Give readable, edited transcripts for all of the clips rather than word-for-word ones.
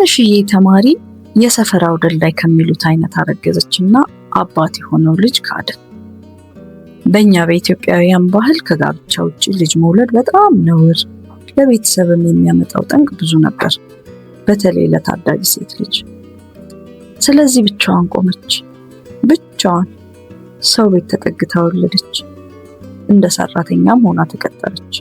ትንሽዬ ተማሪ የሰፈር አውደልዳይ ከሚሉት አይነት አረገዘችና አባት የሆነው ልጅ ካደ። በእኛ በኢትዮጵያውያን ባህል ከጋብቻ ውጪ ልጅ መውለድ በጣም ነውር፣ ለቤተሰብም የሚያመጣው ጠንቅ ብዙ ነበር፣ በተለይ ለታዳጊ ሴት ልጅ። ስለዚህ ብቻዋን ቆመች። ብቻዋን ሰው ቤት ተጠግታ ወለደች። እንደ ሰራተኛም ሆና ተቀጠረች።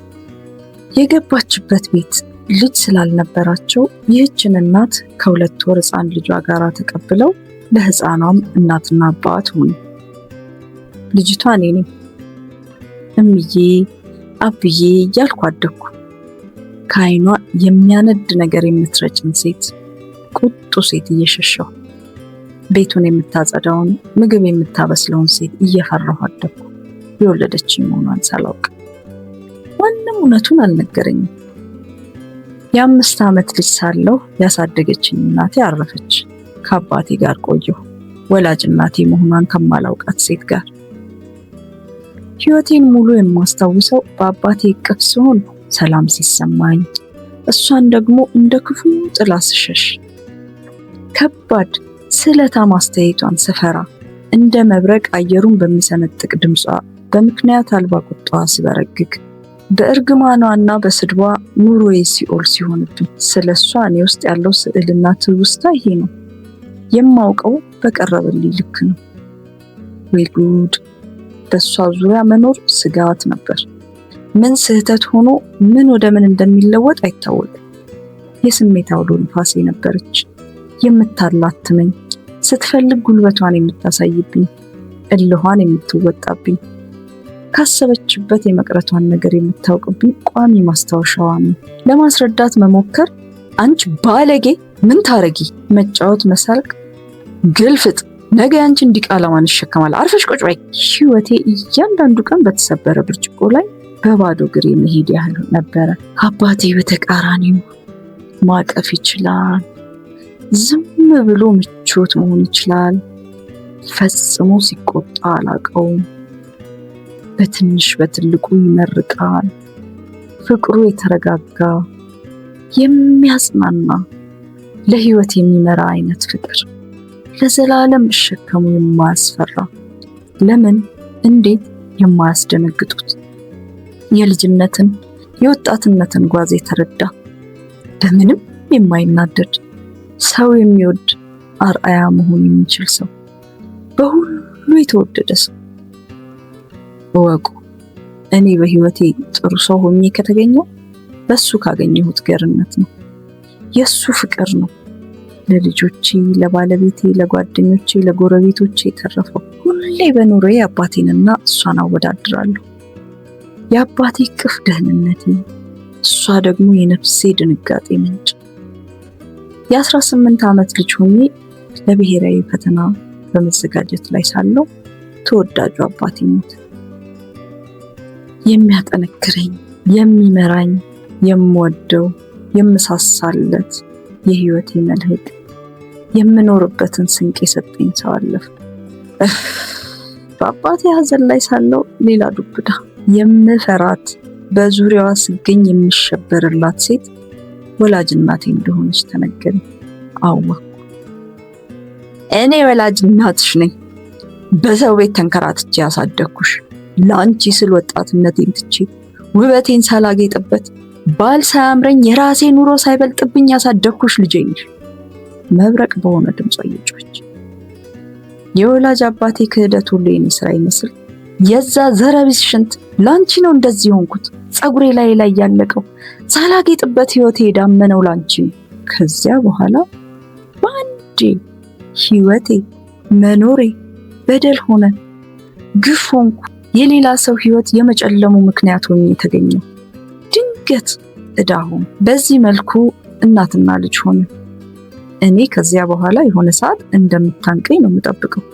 የገባችበት ቤት ልጅ ስላልነበራቸው ይህችን እናት ከ2 ወር ሕፃን ልጇ ጋር ተቀብለው ለሕፃኗም እናትና አባት ሆኑ። ልጅቷ እኔ ነኝ። እምዬ አብዬ እያልኩ አደግኩ። ከዓይኗ የሚያነድ ነገር የምትረጭን ሴት፣ ቁጡ ሴት እየሸሸሁ፣ ቤቱን የምታጸዳውን ምግብ የምታበስለውን ሴት እየፈራሁ አደግኩ። የወለደችኝ መሆኗን ሳላውቅ ማንም እውነቱን አልነገረኝም። የ5 ዓመት ልጅ ሳለሁ ያሳደገችኝ እናቴ አረፈች። ከአባቴ ጋር ቆየሁ፣ ወላጅ እናቴ መሆኗን ከማላውቃት ሴት ጋር። ሕይወቴን ሙሉ የማስታውሰው በአባቴ እቅፍ ስሆን ሰላም ሲሰማኝ፣ እሷን ደግሞ እንደ ክፉ ጥላ ስሸሽ፣ ከባድ ስለታም አስተያየቷን ስፈራ፣ እንደ መብረቅ አየሩን በሚሰነጥቅ ድምጿ በምክንያት አልባ ቁጣዋ ስበረግግ፣ በእርግማኗና በስድቧ ኑሮዬ ሲኦል ሲሆንብኝ፣ ስለሷ እኔ ውስጥ ያለው ስዕልና ትውስታ ይሄ ነው። የማውቀው በቀረበልኝ ልክ ነው። ወይ ጉድ! በሷ ዙሪያ መኖር ስጋት ነበር። ምን ስህተት ሆኖ ምን ወደ ምን እንደሚለወጥ አይታወቅም። የስሜት አውሎ ንፋሴ ነበረች፣ የምታላትመኝ፣ ስትፈልግ ጉልበቷን የምታሳይብኝ፣ እልኋን የምትወጣብኝ፣ ካሰበችበት የመቅረቷን ነገር የምታውቅብኝ ቋሚ ማስታወሻዋ ነው። ለማስረዳት መሞከር አንቺ ባለጌ ምን ታረጊ፣ መጫወት፣ መሳልቅ፣ ግልፍጥ፣ ነገ አንቺ እንዲቃላማን ይሸከማል፣ አርፈሽ ቁጭ በይ። ሕይወቴ እያንዳንዱ ቀን በተሰበረ ብርጭቆ ላይ በባዶ እግር መሄድ ያህል ነበረ። አባቴ በተቃራኒው ማቀፍ ይችላል። ዝም ብሎ ምቾት መሆን ይችላል። ፈጽሞ ሲቆጣ አላቀውም። በትንሽ በትልቁ ይመርቃል። ፍቅሩ የተረጋጋ የሚያጽናና ለሕይወት የሚመራ አይነት ፍቅር፣ ለዘላለም እሸከሙ የማያስፈራ፣ ለምን እንዴት የማያስደነግጡት፣ የልጅነትን የወጣትነትን ጓዝ የተረዳ፣ በምንም የማይናደድ፣ ሰው የሚወድ አርአያ መሆን የሚችል ሰው፣ በሁሉ የተወደደ ሰው። እወቁ፣ እኔ በሕይወቴ ጥሩ ሰው ሆኜ ከተገኘው በሱ ካገኘሁት ገርነት ነው። የሱ ፍቅር ነው ለልጆቼ፣ ለባለቤቴ፣ ለጓደኞቼ፣ ለጎረቤቶቼ የተረፈው። ሁሌ በኑሮዬ አባቴንና እሷን አወዳድራለሁ። የአባቴ ቅፍ ደህንነቴ፣ እሷ ደግሞ የነፍሴ ድንጋጤ ምንጭ። የ18 ዓመት ልጅ ሆኜ ለብሔራዊ ፈተና በመዘጋጀት ላይ ሳለሁ ተወዳጁ አባቴ ሞተ። የሚያጠነክረኝ፣ የሚመራኝ፣ የምወደው፣ የምሳሳለት የሕይወቴ መልህቅ፣ የምኖርበትን ስንቅ የሰጠኝ ሰው አለፈ። በአባቴ ሐዘን ላይ ሳለሁ ሌላ ዱብዳ፣ የምፈራት፣ በዙሪያዋ ስገኝ የሚሸበርላት ሴት ወላጅ እናቴ እንደሆነች ተነገረኝ። አወቅኩ። እኔ ወላጅ እናትሽ ነኝ። በሰው ቤት ተንከራትቼ ያሳደግኩሽ፣ ለአንቺ ስል ወጣትነቴን ትቼ ውበቴን ሳላጌጥበት ባል ሳያምረኝ የራሴ ኑሮ ሳይበልጥብኝ ያሳደግኩሽ ልጄ ነሽ። መብረቅ በሆነ ድምጿ እየጮኸች። የወላጅ አባቴ ክህደት ሁሉ የኔ ስራ ይመስል የዛ ዘረቢስ ሽንት ላንቺ ነው እንደዚህ ሆንኩት፣ ጸጉሬ ላይ ያለቀው ሳላጌጥበት ሕይወቴ የዳመነው ላንቺ ነው። ከዚያ በኋላ ባንዴ ሕይወቴ መኖሬ በደል ሆነ፣ ግፍ ሆንኩ። የሌላ ሰው ሕይወት የመጨለሙ ምክንያት ሆኜ የተገኘው ድንገት ዕዳ ሆንኩ። በዚህ መልኩ እናትና ልጅ ሆነ። እኔ ከዚያ በኋላ የሆነ ሰዓት እንደምታንቀኝ ነው የምጠብቀው።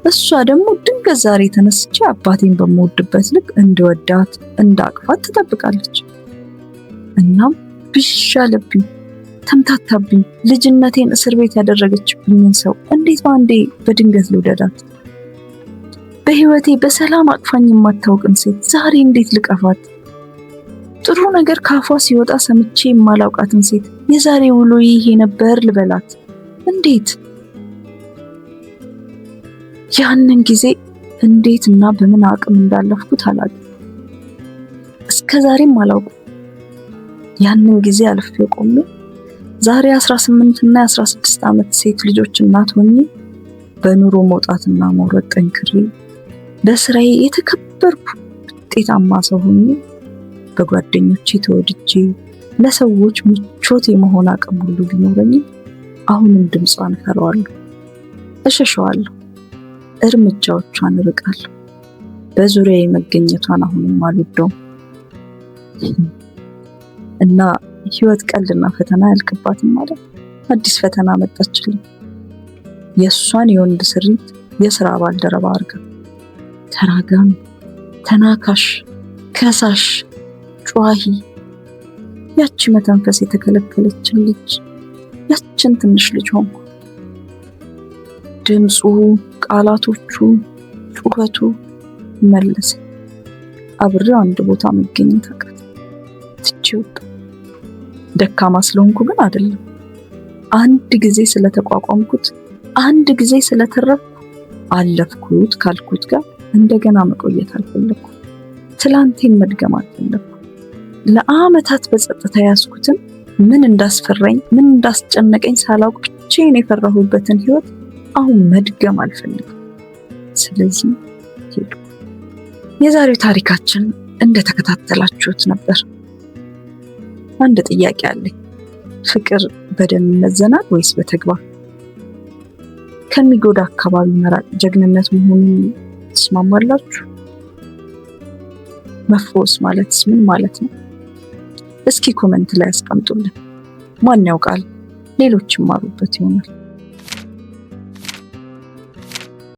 እሷ ደግሞ ድንገት ዛሬ ተነስቼ አባቴን በምወድበት ልክ እንድወዳት እንዳቅፋት ትጠብቃለች። እናም ብዥ አለብኝ፣ ተምታታብኝ። ልጅነቴን እስር ቤት ያደረገችብኝን ሰው እንዴት ባንዴ በድንገት ልውደዳት? በሕይወቴ በሰላም አቅፋኝ የማታውቅን ሴት ዛሬ እንዴት ልቀፋት? ጥሩ ነገር ካፏ ሲወጣ ሰምቼ የማላውቃትን ሴት የዛሬ ውሎ ይሄ ነበር ልበላት እንዴት? ያንን ጊዜ እንዴት እና በምን አቅም እንዳለፍኩት አላውቅም። እስከ ዛሬም አላውቅም። ያንን ጊዜ አልፌ ቆሜ ዛሬ 18 እና 16 ዓመት ሴት ልጆች እናት ሆኜ በኑሮ መውጣትና መውረድ ጠንክሬ በስራዬ የተከበርኩ ውጤታማ ሰው ሆኜ በጓደኞቼ ተወድጄ ለሰዎች ምቾት የመሆን አቅም ሁሉ ቢኖረኝም አሁንም ድምጿን እፈራዋለሁ፣ እሸሸዋለሁ፣ እርምጃዎቿን እርቃለሁ። በዙሪያዬ መገኘቷን አሁንም አልወደውም። እና ህይወት ቀልድና ፈተና ያልቅባትም ማለት አዲስ ፈተና መጣችልኝ። የእሷን የወንድ ስሪት የሥራ ባልደረባ አድርጋ ተራጋሚ፣ ተናካሽ፣ ከሳሽ፣ ጨዋሂ ያቺ መተንፈስ የተከለከለችን ልጅ ያችን ትንሽ ልጅ ሆንኩ። ድምፁ፣ ቃላቶቹ፣ ጩኸቱ መለሰ። አብሬው አንድ ቦታ መገኘት አቃተኝ። ትቼው ወጣሁ። ደካማ ስለሆንኩ ግን አይደለም። አንድ ጊዜ ስለተቋቋምኩት፣ አንድ ጊዜ ስለተረፍኩ አለፍኩት ካልኩት ጋር እንደገና መቆየት አልፈለኩም። ትላንቴን መድገም አልፈለኩም። ለዓመታት በጸጥታ ያዝኩትን ምን እንዳስፈራኝ ምን እንዳስጨነቀኝ ሳላውቅ ብቻዬን የፈራሁበትን ህይወት አሁን መድገም አልፈልግም። ስለዚህ ሄድኩ። የዛሬው ታሪካችን እንደተከታተላችሁት ነበር። አንድ ጥያቄ አለኝ። ፍቅር በደም ይመዘናል ወይስ በተግባር? ከሚጎዳ አካባቢ መራቅ ጀግንነት መሆኑን ትስማማላችሁ? መፍወስ ማለትስ ምን ማለት ነው? እስኪ ኮሜንት ላይ አስቀምጡልን። ማን ያውቃል ሌሎች ይማሩበት ይሆናል።